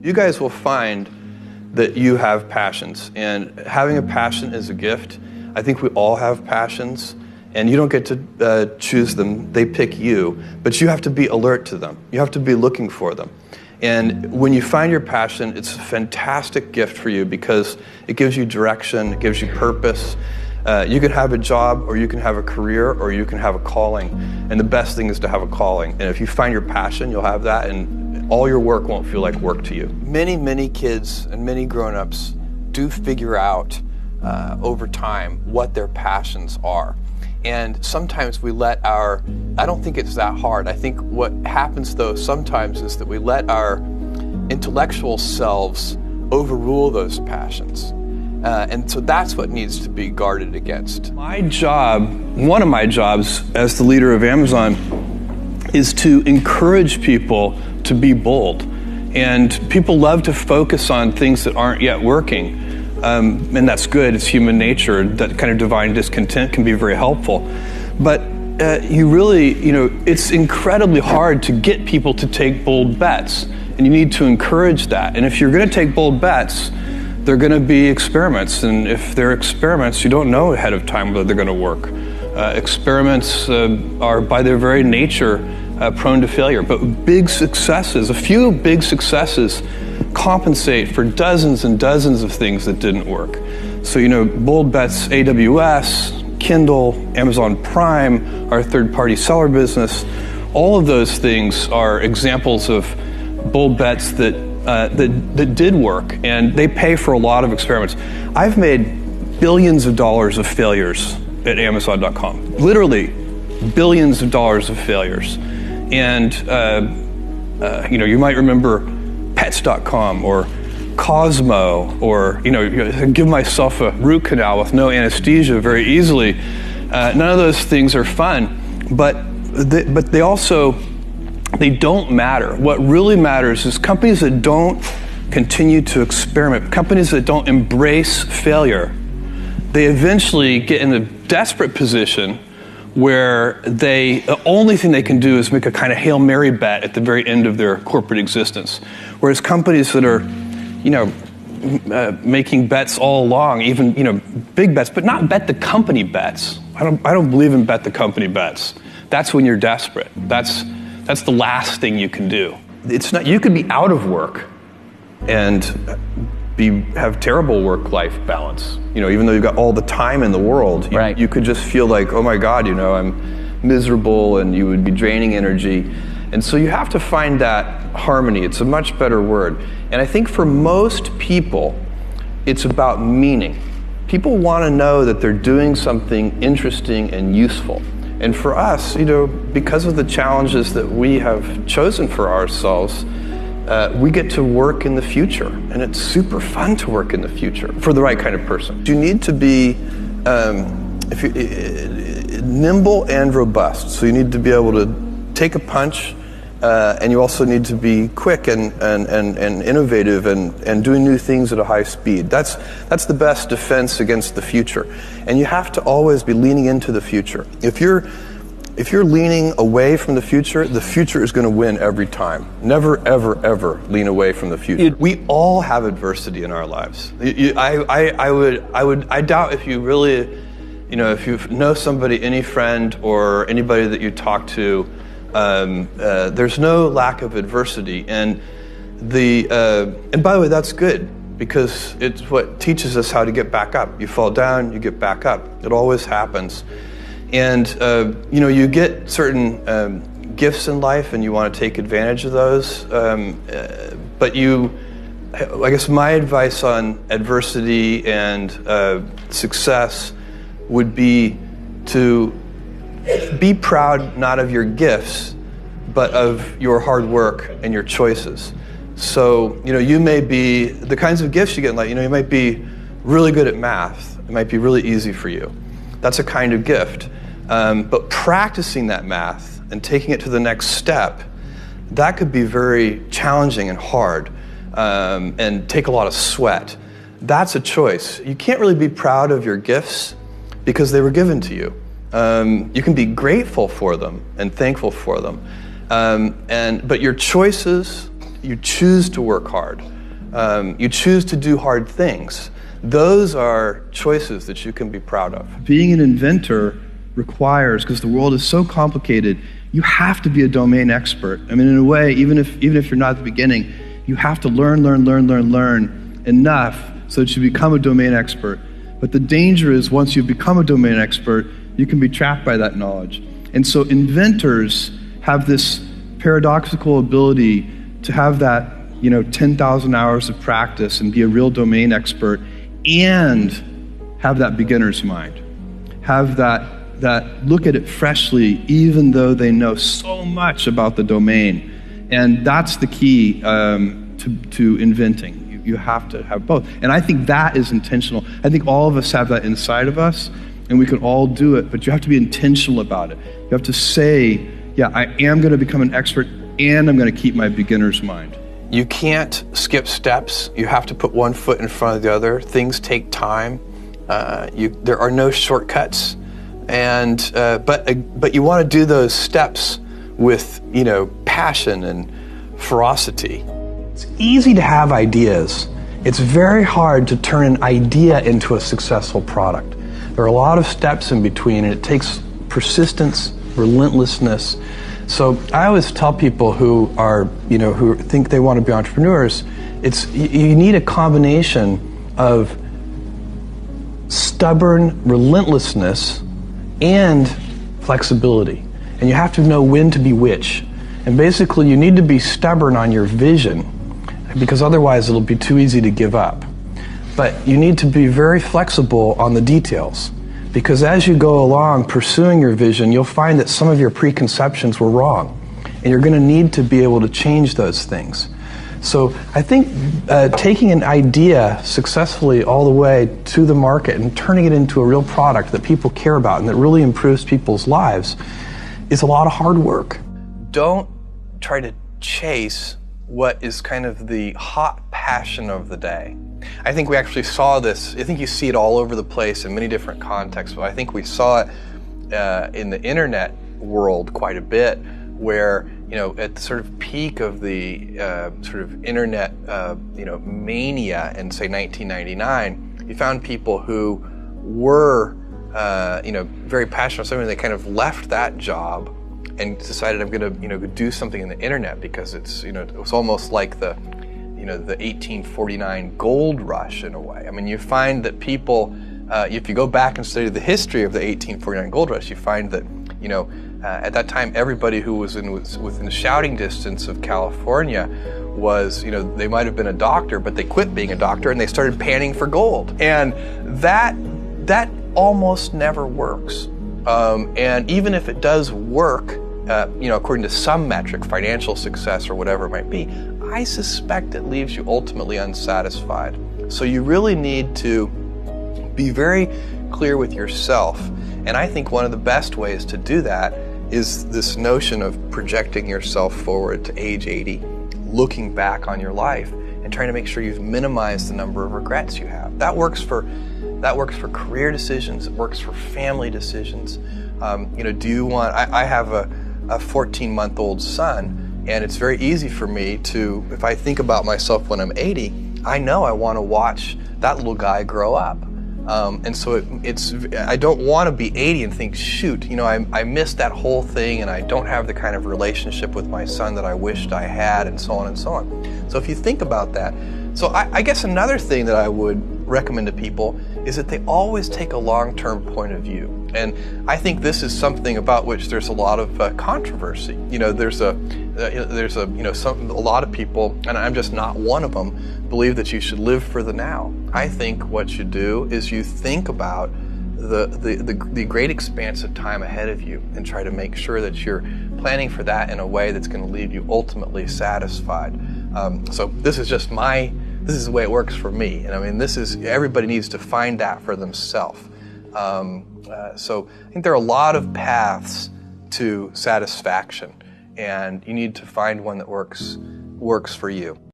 You guys will find that you have passions, and having a passion is a gift. I think we all have passions, and you don't get to choose them. They pick you, but you have to be alert to them. You have to be looking for them. And when you find your passion, it's a fantastic gift for you because it gives you direction, it gives you purpose. You could have a job, or you can have a career, or you can have a calling. And the best thing is to have a calling. And if you find your passion, you'll have that, and all your work won't feel like work to you. Many kids and many grown-ups do figure out over time what their passions are. And sometimes we let I don't think it's that hard. I think what happens though sometimes is that we let our intellectual selves overrule those passions. And so that's what needs to be guarded against. My job, one of my jobs as the leader of Amazon, is to encourage people to be bold. And people love to focus on things that aren't yet working. And that's good, it's human nature. That kind of divine discontent can be very helpful. But it's incredibly hard to get people to take bold bets. And you need to encourage that. And if you're gonna take bold bets, they're going to be experiments, and if they're experiments, you don't know ahead of time whether they're going to work. Experiments are by their very nature prone to failure, but a few big successes compensate for dozens and dozens of things that didn't work. So, bold bets, AWS, Kindle, Amazon Prime, our third-party seller business, all of those things are examples of bold bets that did work, and they pay for a lot of experiments. I've made billions of dollars of failures at Amazon.com. Literally, billions of dollars of failures. And, you might remember Pets.com or Cosmo, or, give myself a root canal with no anesthesia very easily. None of those things are fun, but they don't matter. What really matters is companies that don't continue to experiment, companies that don't embrace failure, they eventually get in a desperate position where the only thing they can do is make a kind of Hail Mary bet at the very end of their corporate existence. Whereas companies that are, making bets all along, even, big bets, but not bet the company bets. I don't believe in bet the company bets. That's when you're desperate. That's the last thing you can do. It's not. You could be out of work and have terrible work-life balance. Even though you've got all the time in the world, you could just feel like, oh my God, I'm miserable, and you would be draining energy. And so you have to find that harmony. It's a much better word. And I think for most people, it's about meaning. People want to know that they're doing something interesting and useful. And for us, because of the challenges that we have chosen for ourselves, we get to work in the future. And it's super fun to work in the future for the right kind of person. You need to be nimble and robust. So you need to be able to take a punch, and you also need to be quick and innovative and doing new things at a high speed. That's the best defense against the future. And you have to always be leaning into the future. If you're leaning away from the future is going to win every time. Never, ever, ever lean away from the future. We all have adversity in our lives. I doubt if you really, if you know somebody, any friend or anybody that you talk to, there's no lack of adversity, and by the way, that's good, because it's what teaches us how to get back up. You fall down, you get back up. It always happens. And you get certain gifts in life, and you want to take advantage of those. But I guess my advice on adversity and success would be to be proud not of your gifts, but of your hard work and your choices. So, you may be, the kinds of gifts you get in life, you might be really good at math. It might be really easy for you. That's a kind of gift. But practicing that math and taking it to the next step, that could be very challenging and hard, and take a lot of sweat. That's a choice. You can't really be proud of your gifts because they were given to you. You can be grateful for them and thankful for them. But your choices you choose to work hard. You choose to do hard things. Those are choices that you can be proud of. Being an inventor requires, because the world is so complicated, you have to be a domain expert. I mean, in a way, even if you're not at the beginning, you have to learn enough so that you become a domain expert. But the danger is once you become a domain expert, you can be trapped by that knowledge. And so inventors have this paradoxical ability to have that 10,000 hours of practice and be a real domain expert and have that beginner's mind. Have that look at it freshly, even though they know so much about the domain. And that's the key to inventing. You have to have both. And I think that is intentional. I think all of us have that inside of us, and we can all do it, but you have to be intentional about it. You have to say, yeah, I am going to become an expert, and I'm going to keep my beginner's mind. You can't skip steps. You have to put one foot in front of the other. Things take time. There are no shortcuts, and but you want to do those steps with passion and ferocity. It's easy to have ideas. It's very hard to turn an idea into a successful product. There are a lot of steps in between, and it takes persistence, relentlessness. So I always tell people who are, who think they want to be entrepreneurs, you need a combination of stubborn relentlessness and flexibility. And you have to know when to be which. And basically you need to be stubborn on your vision, because otherwise it'll be too easy to give up. But you need to be very flexible on the details, because as you go along pursuing your vision, you'll find that some of your preconceptions were wrong, and you're going to need to be able to change those things. So I think taking an idea successfully all the way to the market and turning it into a real product that people care about and that really improves people's lives is a lot of hard work. Don't try to chase what is kind of the hot passion of the day. I think we actually saw this, I think you see it all over the place in many different contexts, but I think we saw it in the internet world quite a bit, where at the sort of peak of the sort of internet mania in, say, 1999, you found people who were very passionate about something. They kind of left that job and decided, I'm going to do something in the internet, because it's it was almost like the the 1849 gold rush in a way. I mean, you find that people, if you go back and study the history of the 1849 gold rush, you find that at that time everybody who was within shouting distance of California was, they might have been a doctor, but they quit being a doctor and they started panning for gold. And that almost never works. And even if it does work, according to some metric, financial success or whatever it might be, I suspect it leaves you ultimately unsatisfied. So you really need to be very clear with yourself. And I think one of the best ways to do that is this notion of projecting yourself forward to age 80, looking back on your life and trying to make sure you've minimized the number of regrets you have. That works for career decisions. It works for family decisions. Do you want? I have a 14-month-old son, and it's very easy for me to, if I think about myself when I'm 80, I know I want to watch that little guy grow up. And so I don't want to be 80 and think, shoot, I missed that whole thing, and I don't have the kind of relationship with my son that I wished I had, and so on and so on. So if you think about that, so I guess another thing that I would recommend to people is that they always take a long-term point of view. And I think this is something about which there's a lot of controversy. There's a lot of people, and I'm just not one of them, believe that you should live for the now. I think what you do is you think about the great expanse of time ahead of you and try to make sure that you're planning for that in a way that's going to leave you ultimately satisfied. So this is the way it works for me. And I mean, everybody needs to find that for themselves. So I think there are a lot of paths to satisfaction, and you need to find one that works for you.